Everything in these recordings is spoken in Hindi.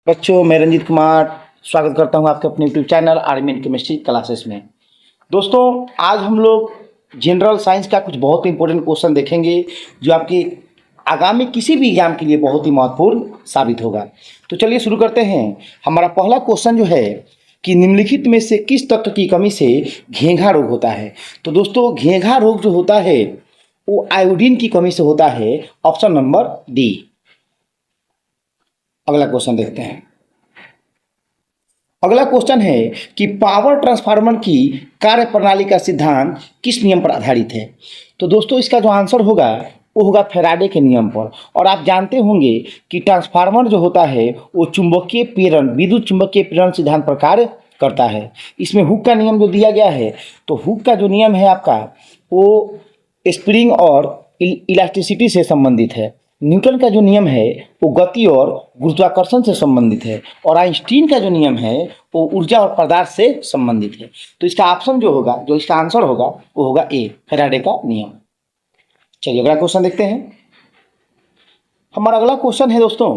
बच्चों, मैं रंजीत कुमार स्वागत करता हूं आपके अपने YouTube channel army and chemistry classes में। दोस्तों, आज हम लोग जनरल साइंस का कुछ बहुत ही इंपॉर्टेंट क्वेश्चन देखेंगे जो आपके आगामी किसी भी एग्जाम के लिए बहुत ही महत्वपूर्ण साबित होगा। तो चलिए शुरू करते हैं। हमारा पहला क्वेश्चन जो है कि निम्नलिखित में से किस तत्व की कमी से घेंघा रोग होता है। तो दोस्तों, घेंघा रोग जो होता है वो आयोडीन की कमी से होता है। Option number D. अगला क्वेश्चन देखते हैं। अगला क्वेश्चन है कि पावर ट्रांसफार्मर की कार्य प्रणाली का सिद्धांत किस नियम पर आधारित है। तो दोस्तों, इसका जो आंसर होगा वो होगा फैराडे के नियम पर। और आप जानते होंगे कि ट्रांसफार्मर जो होता है वो चुंबकीय प्रेरण, विद्युत चुंबकीय प्रेरण सिद्धांत पर कार्य करता है। इसमें हुक का नियम जो दिया गया है, तो हुक का जो नियम है आपका वो स्प्रिंग और इलास्टिसिटी से संबंधित है। न्यूटन का जो नियम है वो गति और गुरुत्वाकर्षण से संबंधित है। और आइंस्टीन का जो नियम है वो ऊर्जा और पदार्थ से संबंधित है। तो इसका ऑप्शन जो होगा, जो इसका आंसर होगा वो होगा ए, फैराडे का नियम। चलिए अगला क्वेश्चन देखते हैं। हमारा अगला क्वेश्चन है दोस्तों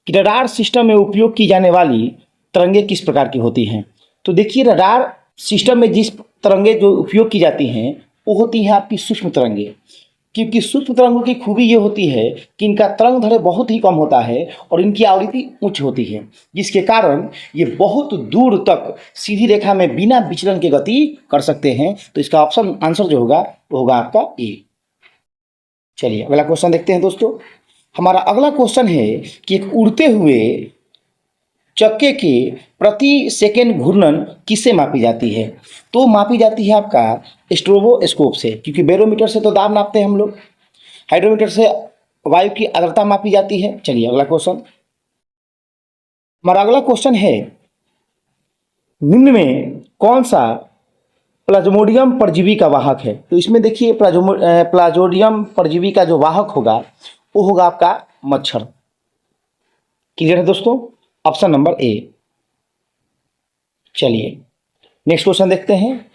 कि रडार सिस्टम में उपयोग की जाने वाली तरंगे किस प्रकार की होती हैं। तो देखिए, रडार सिस्टम में जिस तरंगे जो उपयोग की जाती हैं वो होती हैं आपकी सूक्ष्म तरंगे। क्योंकि सूक्ष्म तरंगों की खूबी ये होती है कि इनका तरंग दैर्ध्य बहुत ही कम होता है और इनकी आवृत्ति उच्च होती है, जिसके कारण ये बहुत दूर तक सीधी रेखा में बिना विचलन के गति कर सकते हैं। तो इसका ऑप्शन आंसर जो होगा वो होगा आपका ए। चलिए अगला क्वेश्चन देखते हैं दोस्तों। हमारा अगला क्वेश्चन है कि एक उड़ते हुए चक्के के प्रति सेकेंड घूर्णन किससे मापी जाती है। तो मापी जाती है आपका स्ट्रोबोस्कोप से, क्योंकि बैरोमीटर से तो दाब नापते हैं हम लोग, हाइड्रोमीटर से वायु की आर्द्रता मापी जाती है। चलिए अगला क्वेश्चन। हमारा अगला क्वेश्चन है, निम्न में कौन सा प्लाज्मोडियम परजीवी का वाहक है। तो इसमें देखिए, प्लाज्मोडियम परजीवी का जो वाहक होगा वो होगा आपका मच्छर। क्लियर है दोस्तों, ऑप्शन नंबर ए। चलिए नेक्स्ट क्वेश्चन देखते हैं।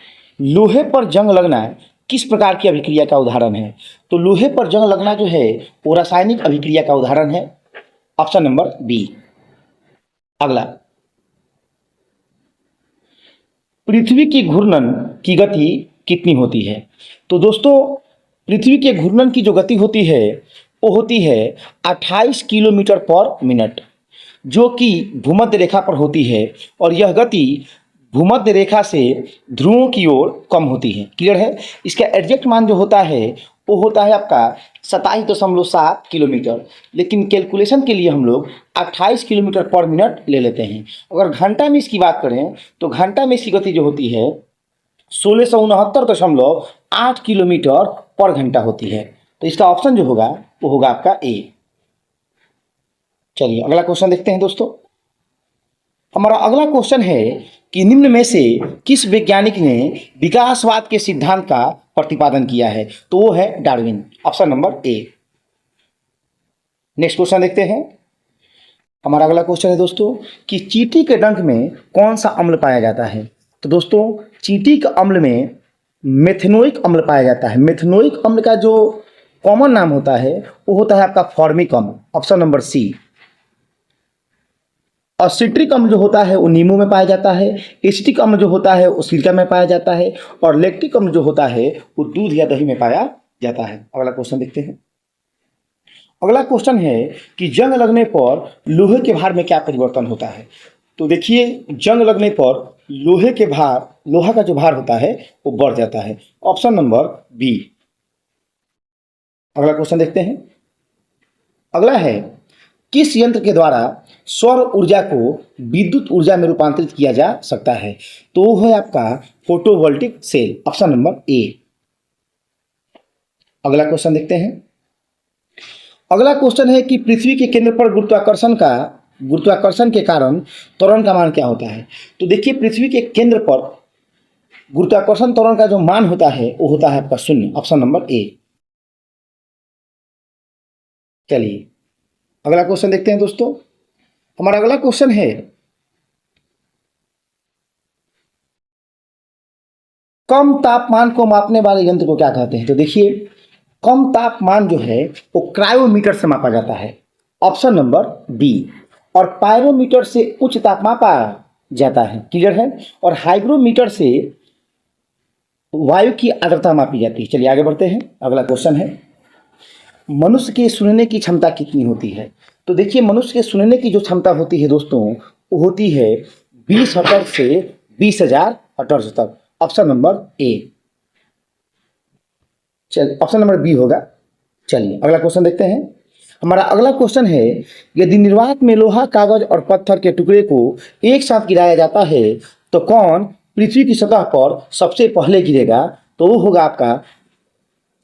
लोहे पर जंग लगना किस प्रकार की अभिक्रिया का उदाहरण है। तो लोहे पर जंग लगना जो है वो रासायनिक अभिक्रिया का उदाहरण है। Option number B. अगला, पृथ्वी की घूर्णन की गति कितनी होती है। तो दोस्तों, पृथ्वी के घूर्णन की जो गति होती है वो होती है 28 किलोमीटर पर मिनट, जो कि भूमध्य रेखा पर होती है। और यह गति भूमध्य रेखा से ध्रुवों की ओर कम होती है। क्लियर है। इसका एग्जैक्ट मान जो होता है वो होता है आपका 27.7 किलोमीटर, लेकिन कैलकुलेशन के लिए हम लोग 28 किलोमीटर पर मिनट ले लेते हैं। अगर घंटा में इसकी बात करें तो घंटा में इसकी गति जो होती है 1669.8 किलोमीटर पर घंटा होती है। तो इसका ऑप्शन जो होगा वो होगा आपका ए। चलिए अगला क्वेश्चन देखते हैं दोस्तों। हमारा अगला क्वेश्चन है कि निम्न में से किस वैज्ञानिक ने विकासवाद के सिद्धांत का प्रतिपादन किया है। तो वो है डार्विन। ऑप्शन नंबर ए। नेक्स्ट क्वेश्चन देखते हैं। हमारा अगला क्वेश्चन है दोस्तों कि चींटी के डंक में कौन सा अम्ल पाया जाता है। तो दोस्तों, चींटी के अम्ल में मेथनोइक अम्ल पाया जाता है। मेथनोइक अम्ल का जो कॉमन नाम होता है वो होता है आपका फॉर्मिक अम्ल। Option number C. और सिट्रिक अम्ल जो होता है वो नींबू में पाया जाता है। एसिटिक अम्ल जो होता है वो सिरका में पाया जाता है। और लैक्टिक अम्ल जो होता है वो दूध या दही में पाया जाता है। अगला क्वेश्चन देखते हैं। अगला क्वेश्चन है कि जंग लगने पर लोहे के भार में क्या परिवर्तन होता है। तो देखिए, जंग लगने पर लोहा का जो भार होता है वो बढ़ जाता है। Option number B. अगला क्वेश्चन देखते हैं। अगला है, किस यंत्र के द्वारा सौर ऊर्जा को विद्युत ऊर्जा में रूपांतरित किया जा सकता है। तो वो है आपका photovoltaic cell. Option number A. अगला क्वेश्चन देखते हैं। अगला क्वेश्चन है कि पृथ्वी के केंद्र पर गुरुत्वाकर्षण के कारण त्वरण का मान क्या होता है। तो देखिए, पृथ्वी के केंद्र पर गुरुत्वाकर्षण त्वरण का जो मान होता है वो होता है आपका 0। ऑप्शन नंबर ए। चलिए अगला क्वेश्चन देखते हैं दोस्तों। हमारा अगला क्वेश्चन है, कम तापमान को मापने वाले यंत्र को क्या कहते हैं। तो देखिए, कम तापमान जो है वो क्रायोमीटर से मापा जाता है। Option number B. और पायरोमीटर से उच्च तापमान पाया जाता है, क्लियर है। और हाइग्रोमीटर से वायु की आर्द्रता मापी जाती है। चलिए आगे बढ़ते हैं। अगला क्वेश्चन है, मनुष्य के सुनने की क्षमता कितनी होती है? तो देखिए मनुष्य के सुनने की जो क्षमता होती है दोस्तों, वो होती है 20 हर्ट्ज से 20,000 हर्ट्ज तक। ऑप्शन नंबर ए, चलिए ऑप्शन नंबर बी होगा। चलिए अगला क्वेश्चन देखते हैं। हमारा अगला क्वेश्चन है, यदि निर्वात में लोहा, कागज और पत्थर के टुकड़े को एक साथ गिराया जाता है तो कौन पृथ्वी की सतह पर सबसे पहले गिरेगा? तो वो होगा आपका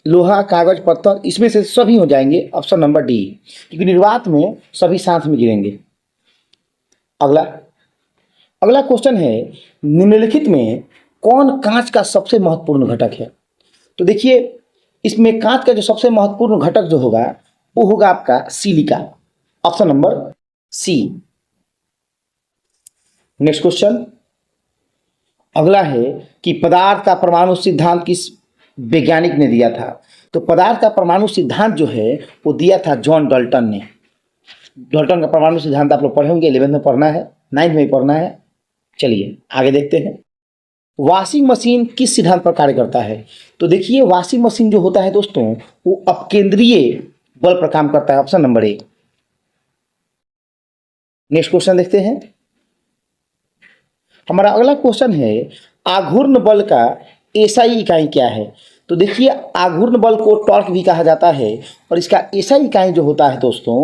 लोहा, कागज, पत्थर, इसमें से सभी हो जाएंगे। ऑप्शन नंबर डी, क्योंकि निर्वात में सभी साथ में गिरेंगे। अगला अगला क्वेश्चन है, निम्नलिखित में कौन कांच का सबसे महत्वपूर्ण घटक है? तो देखिए इसमें कांच का जो सबसे महत्वपूर्ण घटक जो होगा वो होगा आपका silica. Option number C. Next question अगला है कि पदार्थ का परमाणु सिद्धांत किस वैज्ञानिक ने दिया था? तो पदार्थ का परमाणु सिद्धांत जो है वो दिया था जॉन डाल्टन ने। डाल्टन का परमाणु सिद्धांत आप लोग पढ़े होंगे, 11th में पढ़ना है, 9th में पढ़ना है। चलिए आगे देखते हैं। वॉशिंग मशीन किस सिद्धांत पर कार्य करता है? तो देखिए वॉशिंग मशीन जो होता है दोस्तों वो अपकेंद्रीय बल पर काम करता है। ऑप्शन नंबर ए। नेक्स्ट क्वेश्चन देखते हैं। हमारा अगला क्वेश्चन है, आघूर्ण बल का एसआई इकाई क्या है? तो देखिए आघूर्ण बल को टॉर्क भी कहा जाता है और इसका एसआई इकाई जो होता है दोस्तों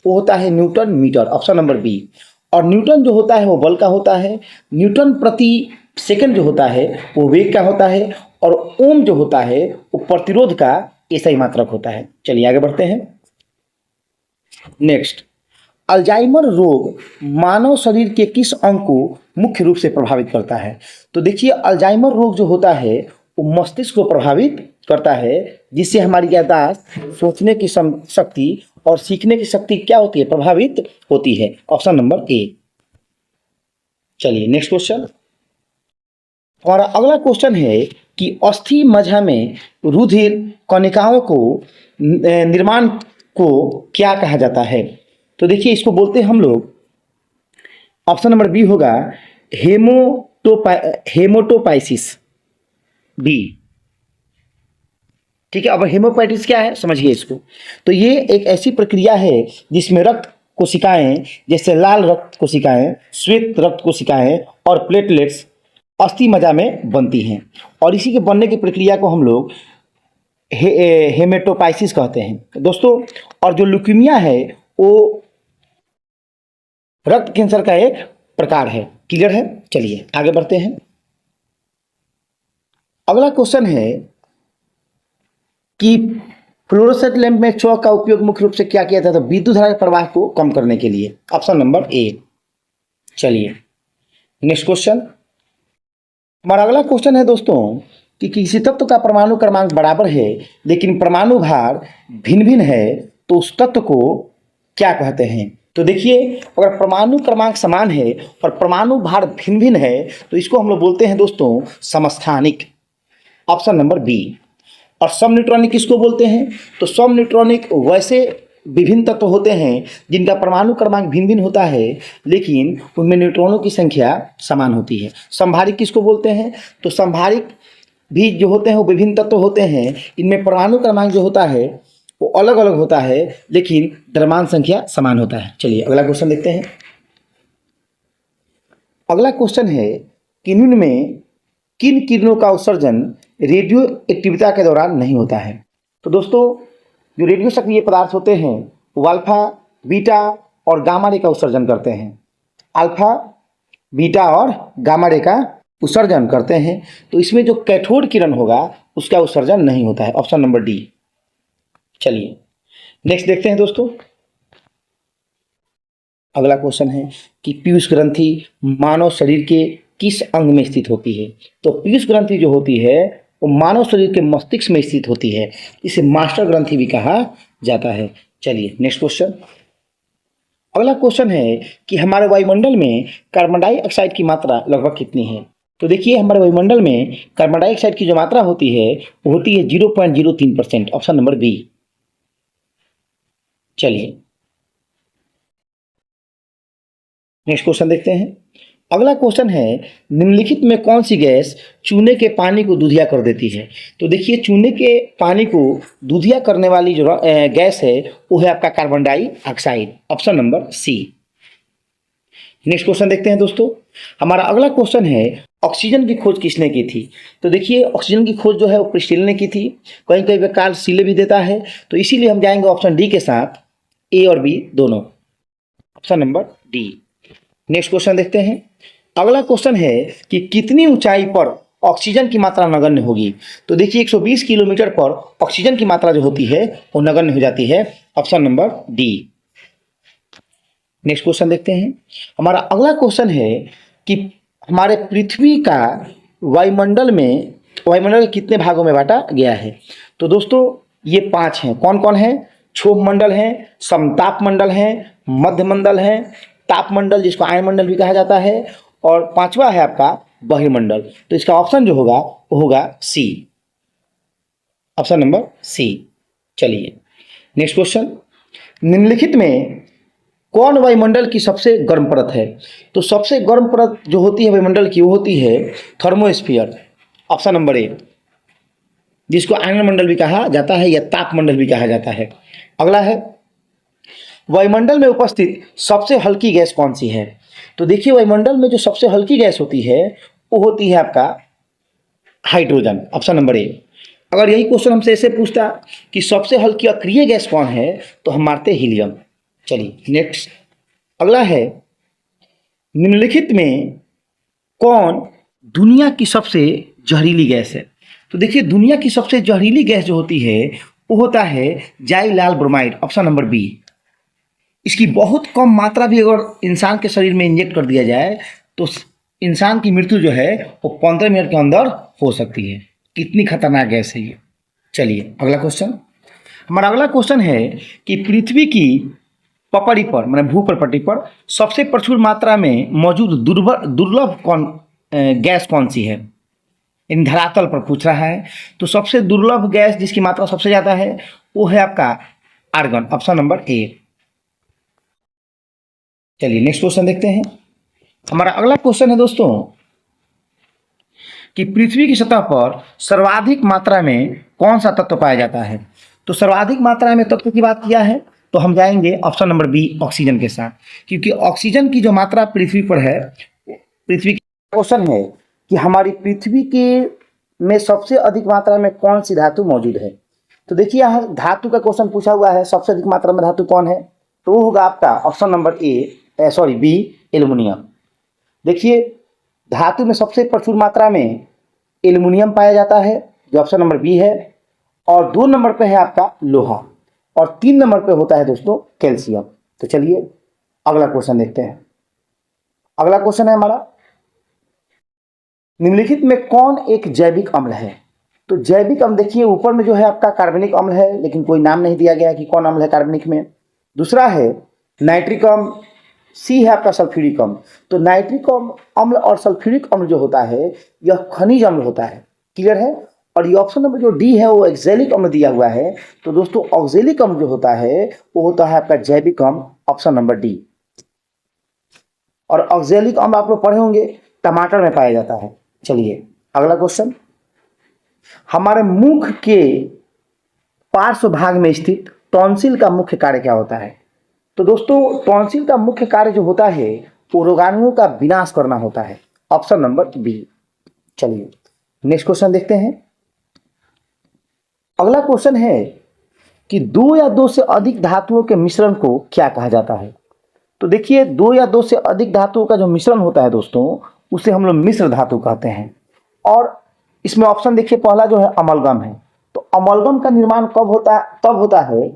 वो होता है newton metre. Option number B. और न्यूटन जो होता है वो बल का होता है, न्यूटन प्रति सेकंड जो होता है वो वेग का होता है, और ओम जो होता है वो प्रतिरोध का एसआई मात्रक होता है। चलिए आगे बढ़ते हैं। नेक्स्ट, अल्जाइमर रोग मानव शरीर के किस अंग को मुख्य रूप से प्रभावित करता है? तो देखिए अल्जाइमर रोग जो होता है वो मस्तिष्क को प्रभावित करता है, जिससे हमारी याददाश्त, सोचने की शक्ति और सीखने की शक्ति क्या होती है? प्रभावित होती है। ऑप्शन नंबर ए। चलिए नेक्स्ट क्वेश्चन। हमारा अगला क्वेश्चन है कि अस्थि मज्जा में रुधिर कणिकाओं को निर्माण को क्या कहा जाता है? तो देखिए इसको बोलते हैं हम लोग, ऑप्शन नंबर बी होगा हेमोटोपाइसिस, बी। ठीक है, अब हेमोपाइटिस क्या है समझिए इसको। तो ये एक ऐसी प्रक्रिया है जिसमें रक्त कोशिकाएं, जैसे लाल रक्त कोशिकाएं, श्वेत रक्त कोशिकाएं और प्लेटलेट्स अस्थि मज्जा में बनती हैं, और इसी के बनने की प्रक्रिया को हम लोग हेमेटोपाइसिस कहते हैं दोस्तों। और जो ल्यूकीमिया है वो रक्त कैंसर का एक प्रकार है। क्लियर है? चलिए आगे बढ़ते हैं। अगला क्वेश्चन है कि फ्लोरोसेंट लैंप में चौक का उपयोग मुख्य रूप से क्या किया जाता है? विद्युत धारा के प्रवाह को कम करने के लिए। ऑप्शन नंबर ए। चलिए नेक्स्ट क्वेश्चन। हमारा अगला क्वेश्चन है दोस्तों कि किसी तत्व का परमाणु क्रमांक बराबर है लेकिन परमाणु भार भिन्न भिन्न है तो उस तत्व को क्या कहते हैं? तो देखिए अगर परमाणु क्रमांक समान है और परमाणु भार भिन्न भिन्न है तो इसको हम लोग बोलते हैं दोस्तों समस्थानिक। Option number B. और सम न्यूट्रॉनिक किसको बोलते हैं? तो सम न्यूट्रॉनिक वैसे विभिन्न तत्व होते हैं जिनका परमाणु क्रमांक भिन्न भिन्न होता है लेकिन उनमें न्यूट्रॉनों की संख्या समान होती है। संभारिक किसको बोलते हैं? तो संभारिक भी जो होते हैं वो विभिन्न तत्व होते हैं, इनमें परमाणु क्रमांक जो होता है वो अलग अलग होता है लेकिन द्रव्यमान संख्या समान होता है। चलिए अगला क्वेश्चन देखते हैं। अगला क्वेश्चन है कि निम्न में किन किरणों का उत्सर्जन रेडियो एक्टिविटी के दौरान नहीं होता है? तो दोस्तों जो रेडियो सक्रिय पदार्थ होते हैं वो अल्फा, बीटा और गामा रे का उत्सर्जन करते हैं। अल्फा, बीटा और गामा रे का उत्सर्जन करते हैं, तो इसमें जो कैथोड किरण होगा उसका उत्सर्जन नहीं होता है। Option number D. चलिए नेक्स्ट देखते हैं दोस्तों। अगला क्वेश्चन है कि पीयूष ग्रंथि मानव शरीर के किस अंग में स्थित होती है? तो पीयूष ग्रंथि जो होती है वो मानव शरीर के मस्तिष्क में स्थित होती है, इसे मास्टर ग्रंथि भी कहा जाता है। चलिए नेक्स्ट क्वेश्चन। अगला क्वेश्चन है कि हमारे वायुमंडल में कार्बन डाइऑक्साइड की मात्रा लगभग कितनी है? तो देखिए हमारे वायुमंडल में कार्बन डाइऑक्साइड की जो मात्रा होती है वो होती है 0.03%। Option number B. चलिए नेक्स्ट क्वेश्चन देखते हैं। अगला क्वेश्चन है, निम्नलिखित में कौन सी गैस चूने के पानी को दूधिया कर देती है? तो देखिए, चूने के पानी को दूधिया करने वाली जो गैस है वो है आपका carbon dioxide, option number C. Next question देखते हैं दोस्तों। हमारा अगला क्वेश्चन है, ऑक्सीजन की खोज किसने की थी? तो देखिए, ऑक्सीजन की खोज जो है वो प्रिस्टिल ने की थी। कहीं कहीं पे कार्ल सीले भी देता है, तो इसीलिए हम जाएंगे ऑप्शन डी के साथ, ए और बी दोनों, option number D. Next question देखते हैं। अगला क्वेश्चन है कि कितनी ऊंचाई पर ऑक्सीजन की मात्रा नगण्य होगी? तो देखिए, 120 किलोमीटर पर ऑक्सीजन की मात्रा जो होती है वो नगण्य हो जाती है, option number D. Next question देखते हैं। हमारा अगला क्वेश्चन है कि हमारे पृथ्वी का वायुमंडल कितने भागों में बांटा गया है? तो दोस्तों ये 5 हैं। कौन कौन है? क्षोभ मंडल है, समताप मंडल है, मध्य मंडल है, ताप मंडल जिसको आयन मंडल भी कहा जाता है, और 5वां है आपका बहिर्मंडल। तो इसका ऑप्शन जो होगा वो होगा सी, ऑप्शन नंबर सी। चलिए नेक्स्ट क्वेश्चन। निम्नलिखित में कौन वायुमंडल की सबसे गर्म परत है? तो सबसे गर्म परत जो होती है वायुमंडल की वो होती है थर्मोस्फीयर, ऑप्शन नंबर ए, जिसको आयन मंडल भी कहा जाता है या ताप मंडल भी कहा जाता है। अगला है, वायुमंडल में उपस्थित सबसे हल्की गैस कौन सी है? तो देखिए, वायुमंडल में जो सबसे हल्की गैस होती है वो होती है आपका हाइड्रोजन, ऑप्शन नंबर ए। अगर यही क्वेश्चन हमसे ऐसे पूछता कि सबसे हल्की अक्रिय गैस कौन है, तो हम मारते हीलियम। चलिए नेक्स्ट। अगला है, निम्नलिखित में कौन दुनिया की सबसे जहरीली गैस है? तो देखिए, दुनिया की सबसे जहरीली गैस जो होती है वो होता है जाइलाल ब्रोमाइड, ऑप्शन नंबर बी। इसकी बहुत कम मात्रा भी अगर इंसान के शरीर में इंजेक्ट कर दिया जाए तो इंसान की मृत्यु जो है वो 15 मिनट के अंदर हो सकती है। कितनी खतरनाक गैस है ये। चलिए अगला क्वेश्चन। हमारा अगला क्वेश्चन है कि पृथ्वी की पपड़ी पर, मैंने भूप्रपट्टी पर सबसे प्रचुर मात्रा में मौजूद दुर्लभ गैस कौन सी है? इन धरातल पर पूछ रहा है। तो सबसे दुर्लभ गैस जिसकी मात्रा सबसे ज़्यादा है वो है आपका आर्गन, ऑप्शन नंबर ए। चलिए नेक्स्ट क्वेश्चन देखते हैं। हमारा अगला क्वेश्चन है दोस्तों कि पृथ्वी की सतह पर सर्वाधिक मात्रा में कौन सा तत्व पाया जाता है? तो सर्वाधिक मात्रा में तत्व की बात किया है तो हम जाएंगे ऑप्शन नंबर बी, ऑक्सीजन के साथ, क्योंकि ऑक्सीजन की जो मात्रा पृथ्वी पर है, पृथ्वी का क्वेश्चन है कि हमारी पृथ्वी के में सबसे अधिक मात्रा में कौन सी धातु मौजूद है? तो देखिए, यहाँ धातु का क्वेश्चन पूछा हुआ है, सबसे अधिक मात्रा में धातु कौन है? तो वो होगा आपका ऑप्शन नंबर बी, एल्युमिनियम। देखिए, धातु में सबसे प्रचुर मात्रा में एल्युमिनियम पाया जाता है, जो ऑप्शन नंबर बी है, और 2 नंबर पे है आपका लोहा, और 3 नंबर पे होता है दोस्तों कैल्शियम। तो चलिए अगला क्वेश्चन देखते हैं। अगला क्वेश्चन है हमारा, निम्नलिखित में कौन एक जैविक अम्ल है? तो जैविक अम्ल देखिए, ऊपर में जो है आपका कार्बनिक अम्ल है, लेकिन कोई नाम नहीं दिया गया कि कौन अम्ल है कार्बनिक में। दूसरा है नाइट्रिक अम्ल, सी है आपका सल्फ्यूरिक अम्ल। तो नाइट्रिक अम्ल और सल्फ्यूरिक अम्ल जो होता है यह खनिज अम्ल होता है, क्लियर है। और ये ऑप्शन नंबर जो डी है वो ऑक्जेलिक अम्ल दिया हुआ है। तो दोस्तों ऑक्जेलिक अम्ल जो होता है वो होता है आपका जैविक अम्ल, ऑप्शन नंबर डी। और ऑक्जेलिक अम्ल आप लोग पढ़े होंगे, टमाटर में पाया जाता है। चलिए अगला क्वेश्चन। हमारे मुख के पार्श्व भाग में स्थित टॉन्सिल का मुख्य कार्य क्या होता है? तो दोस्तों टॉन्सिल का मुख्य कार्य जो होता है वो रोगाणुओं का विनाश करना होता है, ऑप्शन नंबर बी। चलिए नेक्स्ट क्वेश्चन देखते हैं। अगला क्वेश्चन है कि 2 या 2 से अधिक धातुओं के मिश्रण को क्या कहा जाता है? तो देखिए, 2 या 2 से अधिक धातुओं का जो मिश्रण होता है दोस्तों उसे हम लोग मिश्र धातु कहते हैं। और इसमें ऑप्शन देखिए, पहला जो है अमलगम है। तो अमलगम का निर्माण कब होता है? तब होता है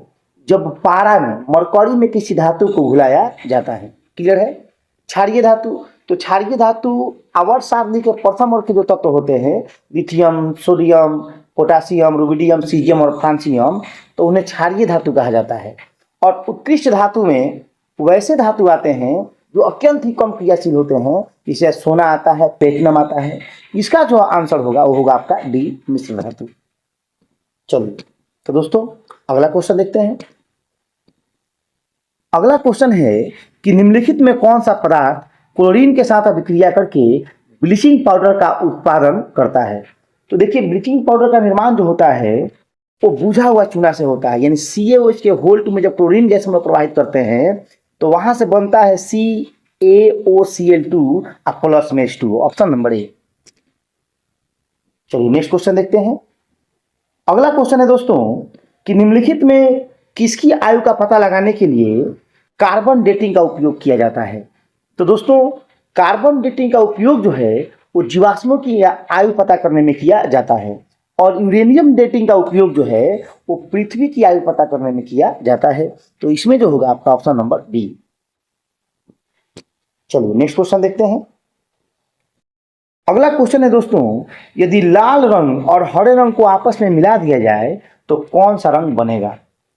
जब पारा में, मरकरी में किसी धातु को घुलाया जाता है, क्लियर है। क्षारीय धातु, तो क्षारीय धातु आवर्त सारणी के प्रथम वर्ग के जो तत्व होते हैं, lithium, sodium, potassium, rubidium, caesium और फ्रांसियम, तो उन्हें क्षारीय धातु कहा जाता है। और उत्कृष्ट धातु में वैसे धातु आते हैं जो अत्यंत ही कम क्रियाशील होते हैं, जिसे सोना आता है, प्लेटिनम आता है। इसका जो आंसर होगा वो होगा आपका डी, मिश्र धातु। चलिए तो दोस्तों अगला क्वेश्चन देखते हैं। अगला क्वेश्चन है कि निम्नलिखित में कौन सा पदार्थ क्लोरीन के साथ अभिक्रिया करके ब्लीचिंग पाउडर का उत्पादन करता है। तो देखिए ब्लीचिंग पाउडर का निर्माण जो होता है वो बुझा हुआ चूना से होता है, यानी CaOH के होल्ट में जब क्लोरीन गैस हम लोग प्रवाहित करते हैं तो वहां से बनता है CaOCl2 प्लस में H2, ऑप्शन नंबर ए। चलिए नेक्स्ट क्वेश्चन देखते हैं। अगला क्वेश्चन है दोस्तों कि निम्नलिखित में किसकी आयु का पता लगाने के लिए कार्बन डेटिंग का उपयोग किया जाता है। तो दोस्तों कार्बन डेटिंग का उपयोग जो है वो जीवाश्मों की आयु पता करने में किया जाता है और यूरेनियम डेटिंग का उपयोग जो है वो पृथ्वी की आयु पता करने में किया जाता है। तो इसमें जो होगा आपका ऑप्शन नंबर बी। चलिए नेक्स्ट क्वेश्चन देखते हैं। अगला क्वेश्चन है दोस्तों, यदि लाल रंग और हरे रंग को आपस में मिला दिया जाए तो कौन सा रंग बनेगा।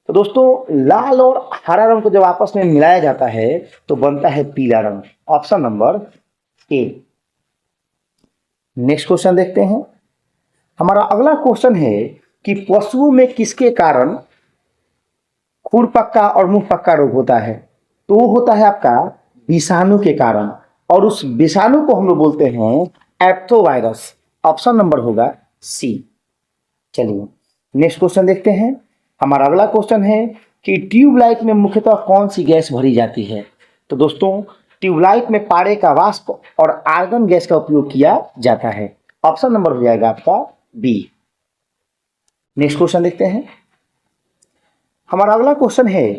तो दोस्तों लाल और हरा रंग को जब आपस में मिलाया जाता है तो बनता है पीला रंग, ऑप्शन नंबर ए। नेक्स्ट क्वेश्चन देखते हैं। हमारा अगला क्वेश्चन है कि पशुओं में किसके कारण खुरपक्का और मुंह पक्का रोग होता है। तो वो होता है आपका विषाणु के कारण, और उस विषाणु को हम लोग बोलते हैं एप्थोवायरस, ऑप्शन नंबर होगा सी। चलिए नेक्स्ट क्वेश्चन देखते हैं। हमारा अगला क्वेश्चन है कि ट्यूबलाइट में मुख्यतः कौन सी गैस भरी जाती है। तो दोस्तों ट्यूबलाइट में पारे का वाष्प और आर्गन गैस का उपयोग किया जाता है, ऑप्शन नंबर हो जाएगा आपका बी। नेक्स्ट क्वेश्चन देखते हैं। हमारा अगला क्वेश्चन है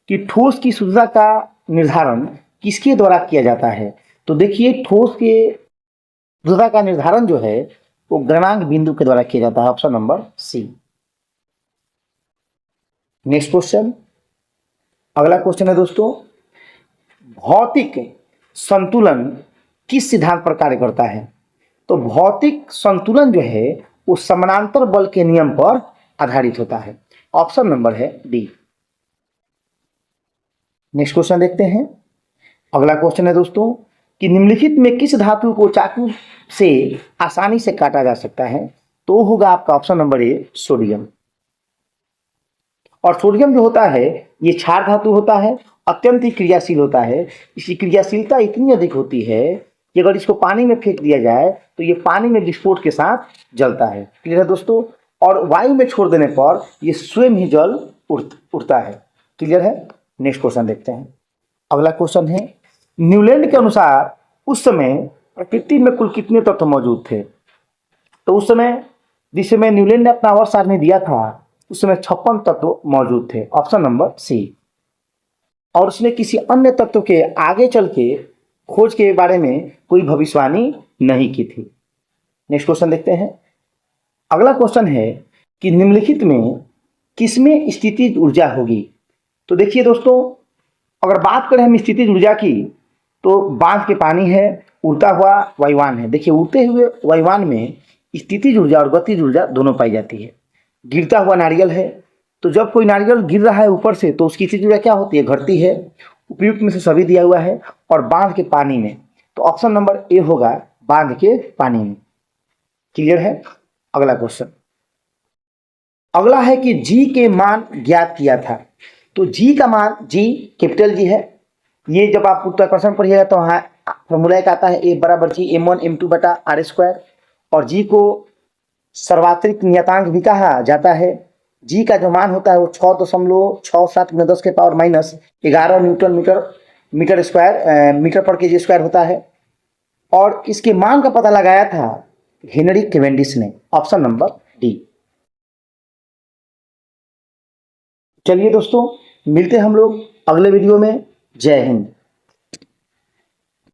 कि ठोस की शुद्धता का निर्धारण किसके द्वारा किया जाता है। तो देखिए ठोस के शुद्धता का निर्धारण जो है वो गलनांक बिंदु के द्वारा किया जाता है, option number C. Next question, अगला क्वेश्चन है दोस्तों, भौतिक संतुलन किस सिद्धांत पर कार्य करता है। तो भौतिक संतुलन जो है वो समानांतर बल के नियम पर आधारित होता है, ऑप्शन नंबर है डी। नेक्स्ट क्वेश्चन देखते हैं। अगला क्वेश्चन है दोस्तों कि निम्नलिखित में किस धातु को चाकू से आसानी से काटा जा सकता है। तो होगा आपका ऑप्शन नंबर ए सोडियम। और सोडियम जो होता है ये क्षार धातु होता है, अत्यंत ही क्रियाशील होता है। इसकी क्रियाशीलता इतनी अधिक होती है कि अगर इसको पानी में फेंक दिया जाए तो ये पानी में विस्फोट के साथ जलता है। क्लियर है दोस्तों, और वायु में छोड़ देने पर ये स्वयं ही जल उड़ता है। क्लियर है। नेक्स्ट क्वेश्चन देखते हैं। अगला क्वेश्चन है, न्यूलैंड के अनुसार उस समय प्रकृति में कुल कितने तत्व मौजूद थे। तो उस समय जिस समय न्यूलैंड ने अपना आवर्त सारणी दिया था उस समय 56 तत्व मौजूद थे, ऑप्शन नंबर सी। और उसने किसी अन्य तत्व के आगे चल के खोज के बारे में कोई भविष्यवाणी नहीं की थी। नेक्स्ट क्वेश्चन देखते हैं। अगला क्वेश्चन है कि निम्नलिखित में किसमें स्थितिज ऊर्जा होगी। तो देखिए दोस्तों अगर बात करें हम स्थितिज ऊर्जा की तो बांध के पानी है, उड़ता हुआ वायुयान है। देखिए उड़ते हुए वायुयान में स्थितिज ऊर्जा और गतिज ऊर्जा दोनों पाई जाती है। गिरता हुआ नारियल है, तो जब कोई नारियल गिर रहा है ऊपर से तो उसकी स्थितिज ऊर्जा क्या होती है, घटती है। उपयुक्त में से सभी दिया हुआ है। और बांध के पानी में तो ऑप्शन नंबर ए होगा बांध के पानी में। क्लियर है। अगला क्वेश्चन, अगला है कि जी के मान ज्ञात किया था। तो जी का मान, जी कैपिटल जी है, ये जब आप उत्तरकर्षण पढ़िएगा तो हाँ फॉर्मूला एक आता है ए बराबर जी m1 m2 बटा आर स्क्वायर। और जी को सर्वात्रिक नियतांक भी कहा जाता है। जी का जो मान होता है वो 6.67 × 10 के power -11 newton metre square metre पर केजी स्क्वायर होता है। और इसके मान का पता लगाया था हेनरी कैवेंडिश ने, ऑप्शन नंबर डी। चलिए दोस्तों मिलते हैं हम लोग अगले वीडियो में। जय हिंद।